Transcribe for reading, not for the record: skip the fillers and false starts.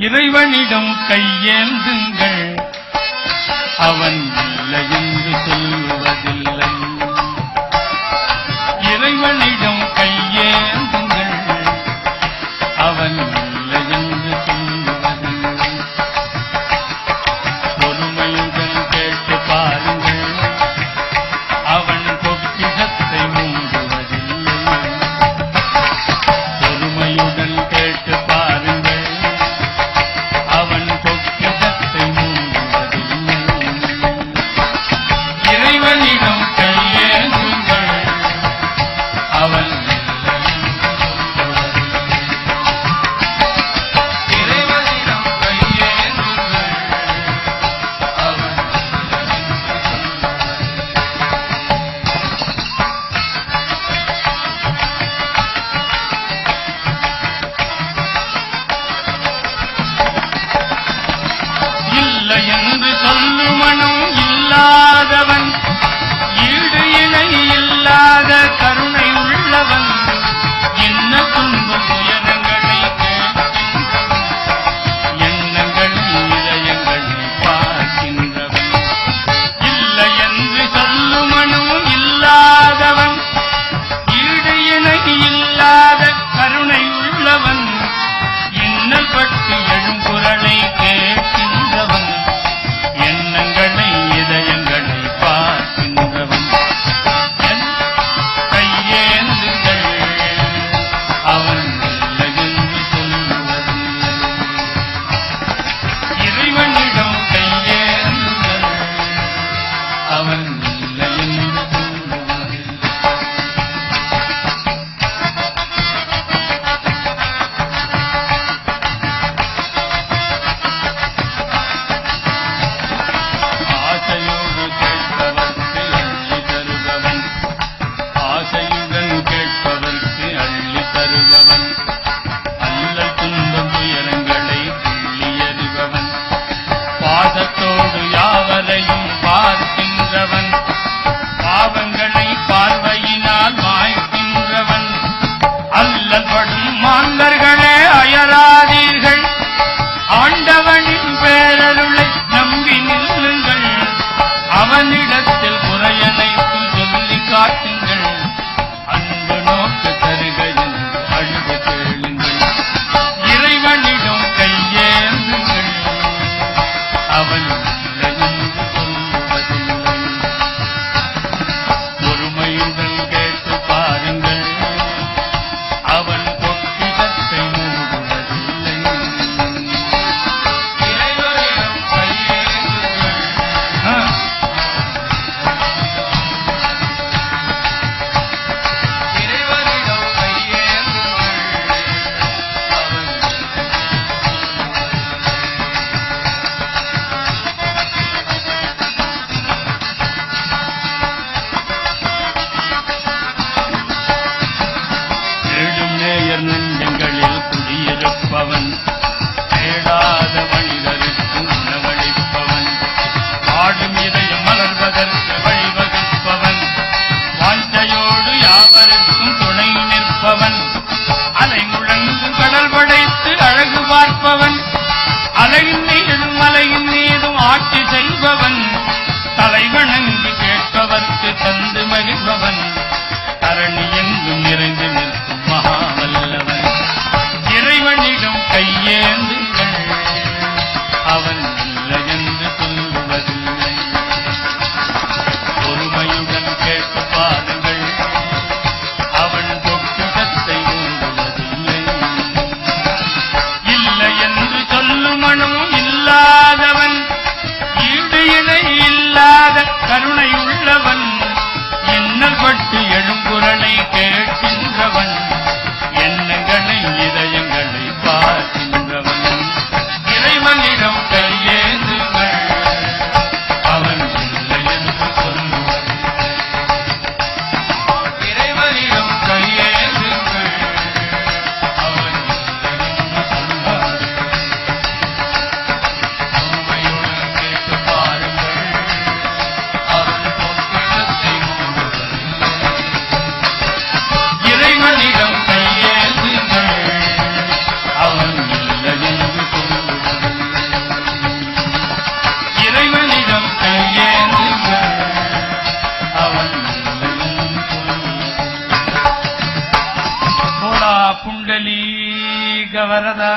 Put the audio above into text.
இறைவனிடம் கையேந்துங்கள், அவன் இல்லை என்று சொல்லுவதில்லை. இறைவனிடம் கையேந்துங்கள், அவன் இல்லை என்று சொல்லுவதில்லை. பொறுமையுடன் கேட்டு பாருங்கள், அவன் பொக்கிஷத்தை மூடுவதில்லை. பொறுமையுடன் கேட்டு பாருங்கள், அவன் பொக்கிஷத்தை மூடுவதில்லை. இறைவனிடம் கையேந்துங்கள், அவன் இறைவனிடம் கையேந்துங்கள், அவன் இல்லை என்று சொல்லுமனும் இல்லாதவன், ஈடு இணை இல்லாத கருணை உள்ளவன், என்ன துன்ப துயரங்களை கேட்கின்றவன், எண்ணங்களில் இதயங்களை பார்க்கின்றவன். இல்லை என்று சொல்லுமனும் இல்லாதவன், ஈடு இணை இல்லாத கருணை உள்ளவன், இன்னல் பட்டு எழும் குரலை கேட்கின்றவன், எண்ணங்களை இதயங்களை பார்க்கின்றவன். கையேந்துங்கள், அவன் இல்லை என்று சொல்லுவதில்லை. இறைவனிடம் கையேந்துங்கள், அவன் இல்லை என்று சொல்லுவதில்லை. ஆசையோடு கேட்பவர்க்கு அள்ளி தருபவன், ஆசையுடன் கேட்பவர்க்கு அள்ளி தருபவன், அல்லல் துன்பம் துயரங்களை துள்ளி எறிபவன், பாசத்தோடு யாவரையும் பார்க்கின்றவன், பாவங்களை பார்வையினால் மாய்க்கின்றவன். அல்லல் படும் மாந்தர்களே அயராதீர்கள், ஆண்டவனின் பேரருளை நம்பி நில்லுங்கள், அவனிடத்தில் குறையனைத்து சொல்லி காட்டுங்கள், அன்பு நோக்கு தருக என்று அழுது கேளுங்கள். இறைவனிடம் கையேந்துங்கள், அவன் இல்லை என்று சொல்வதில்லை. பொறுமையுடன் கேட்டு பாருங்கள், அவன் பொக்கிஷத்தை மூடுவதில்லை. இறைவனிடம் கையேந்துங்கள், இறைவனிடம் கையேந்துங்கள், அவன் தேடும் நேயர் நெஞ்சங்களில் குடியிருப்பவன், தேடாத மனிதருக்கு உணவளிப்பவன், பாடும் இதயம் மலர்வதற்கு வழிவகுப்பவன், வாஞ்சையோடு யாவருக்கும் துணை நிற்பவன், அலை முழங்கு கடல் படைத்து அழகு பார்ப்பவன், அலையின் மீதும் மலையின் மீதும் ஆட்சி செய்பவன், தலைவணங்கி கேட்பவர்க்கு தந்து மகிழ்பவன், தரணி எங்கும் நிறைந்து நிற்கும் மகாவல்லவன். இறைவனிடம் கையேந்துங்கள், அவன் இல்லை என்று சொல்லுவதில்லை. பொறுமையுடன் கேட்டு பாருங்கள், அவன் பொக்கிஷத்தை மூடுவதில்லை. இல்லை என்று சொல்லுமனும் இல்லாதவன், ஈடு இணை இல்லாத கருணை உள்ளவன், இன்னல் பட்டு புண்டலீக வரதா